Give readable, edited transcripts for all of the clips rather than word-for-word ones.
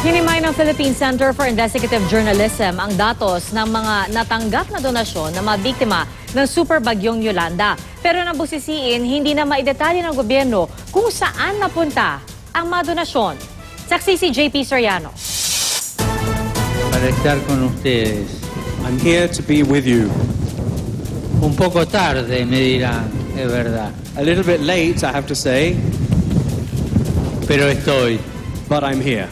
Hinimay ng Philippine Center for Investigative Journalism ang datos ng mga natanggap na donasyon ng mga biktima ng Super Bagyong Yolanda. Pero nabusisiin, hindi na maidetalye ng gobyerno kung saan napunta ang mga donasyon. Saksi si JP Soriano. Para estar con ustedes. I'm here to be with you. Un poco tarde, me dirán, es verdad. A little bit late, I have to say, Pero estoy. but I'm here.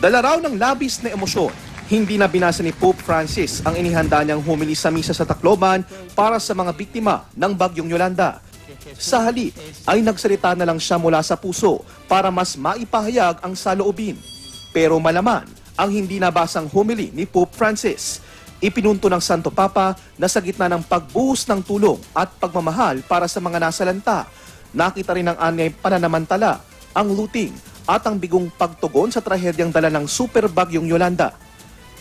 Dala raw ng labis na emosyon, hindi na binasa ni Pope Francis ang inihanda niyang humili sa misa sa Tacloban para sa mga biktima ng Bagyong Yolanda. Sa halip ay nagsalita na lang siya mula sa puso para mas maipahayag ang saloobin. Pero malaman ang hindi nabasang humili ni Pope Francis. Ipinunto ng Santo Papa na sa gitna ng pagbuhos ng tulong at pagmamahal para sa mga nasalanta, nakita rin ng anyay pananamantala, ang looting at ang bigong pagtugon sa trahedyang dala ng Super Bagyong Yolanda.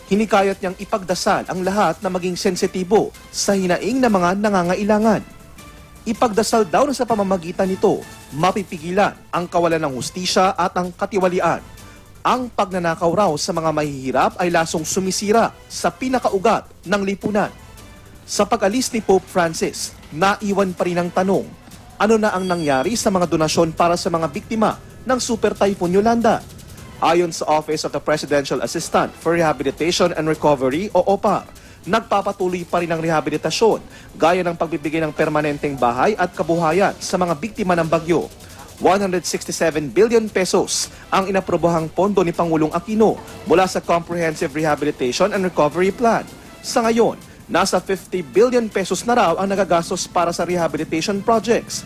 Hinikayat niyang ipagdasal ang lahat na maging sensitibo sa hinaing na mga nangangailangan. Ipagdasal daw na sa pamamagitan nito, mapipigilan ang kawalan ng hustisya at ang katiwalian. Ang pagnanakaw raw sa mga mahihirap ay lasong sumisira sa pinakaugat ng lipunan. Sa pag-alis ni Pope Francis, naiwan pa rin ang tanong, ano na ang nangyari sa mga donasyon para sa mga biktima ng Super Typhoon Yolanda? Ayon sa Office of the Presidential Assistant for Rehabilitation and Recovery o OPAR, nagpapatuloy pa rin ang rehabilitasyon gaya ng pagbibigay ng permanenteng bahay at kabuhayan sa mga biktima ng bagyo. 167 billion pesos ang inaprobohang pondo ni Pangulong Aquino mula sa Comprehensive Rehabilitation and Recovery Plan. Sa ngayon, nasa 50 billion pesos na raw ang nagagastos para sa rehabilitation projects.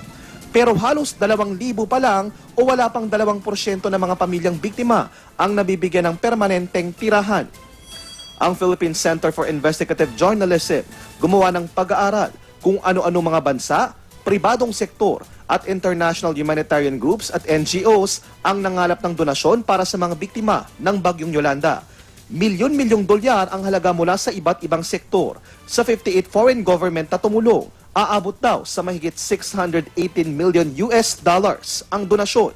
Pero halos 2,000 pa lang o wala pang 2% ng mga pamilyang biktima ang nabibigyan ng permanenteng tirahan. Ang Philippine Center for Investigative Journalism gumawa ng pag-aaral kung ano-ano mga bansa, pribadong sektor at international humanitarian groups at NGOs ang nangalap ng donasyon para sa mga biktima ng Bagyong Yolanda. Milyon-milyong dolyar ang halaga mula sa iba't ibang sektor. Sa 58 foreign government na tumulong, aabot daw sa mahigit 618 million US dollars ang donasyon.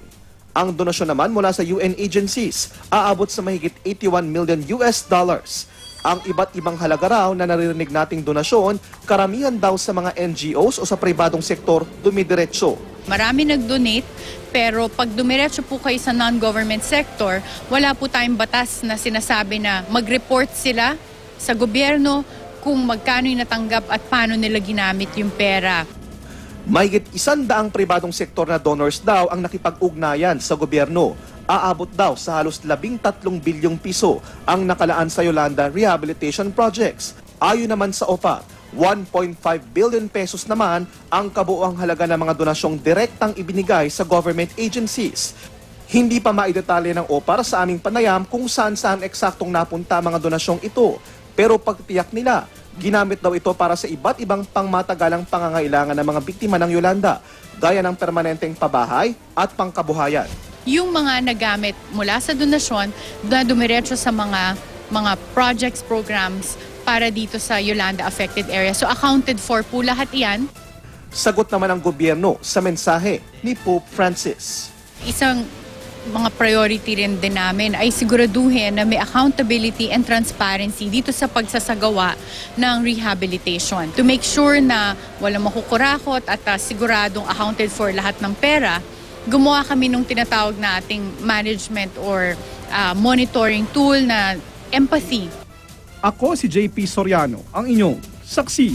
Ang donasyon naman mula sa UN agencies, aabot sa mahigit 81 million US dollars. Ang iba't ibang halaga raw na naririnig nating donasyon, karamihan daw sa mga NGOs o sa pribadong sektor dumidiretso. Marami nag-donate, pero pag dumiretso po kayo sa non-government sector, wala po tayong batas na sinasabi na mag-report sila sa gobyerno kung magkano yung natanggap at paano nila ginamit yung pera. Mahigit 100 pribadong sektor na donors daw ang nakipag-ugnayan sa gobyerno. Aabot daw sa halos 13 bilyong piso ang nakalaan sa Yolanda Rehabilitation Projects. Ayon naman sa OPA, 1.5 billion pesos naman ang kabuuang halaga ng mga donasyong direktang ibinigay sa government agencies. Hindi pa maidetalye ng OPAR sa aming panayam kung saan-saan eksaktong napunta mga donasyong ito. Pero pagtiyak nila, ginamit daw ito para sa iba't ibang pangmatagalang pangangailangan ng mga biktima ng Yolanda, gaya ng permanenteng pabahay at pangkabuhayan. Yung mga nagamit mula sa donasyon na dumiretso sa mga projects, programs para dito sa Yolanda affected area. So accounted for po lahat iyan. Sagot naman ng gobyerno sa mensahe ni Pope Francis. Isang mga priority rin din namin ay siguraduhin na may accountability and transparency dito sa pagsasagawa ng rehabilitation. To make sure na walang makukurakot at siguradong accounted for lahat ng pera, gumawa kami nung tinatawag na ating management or monitoring tool na empathy. Ako si JP Soriano, ang inyong saksi.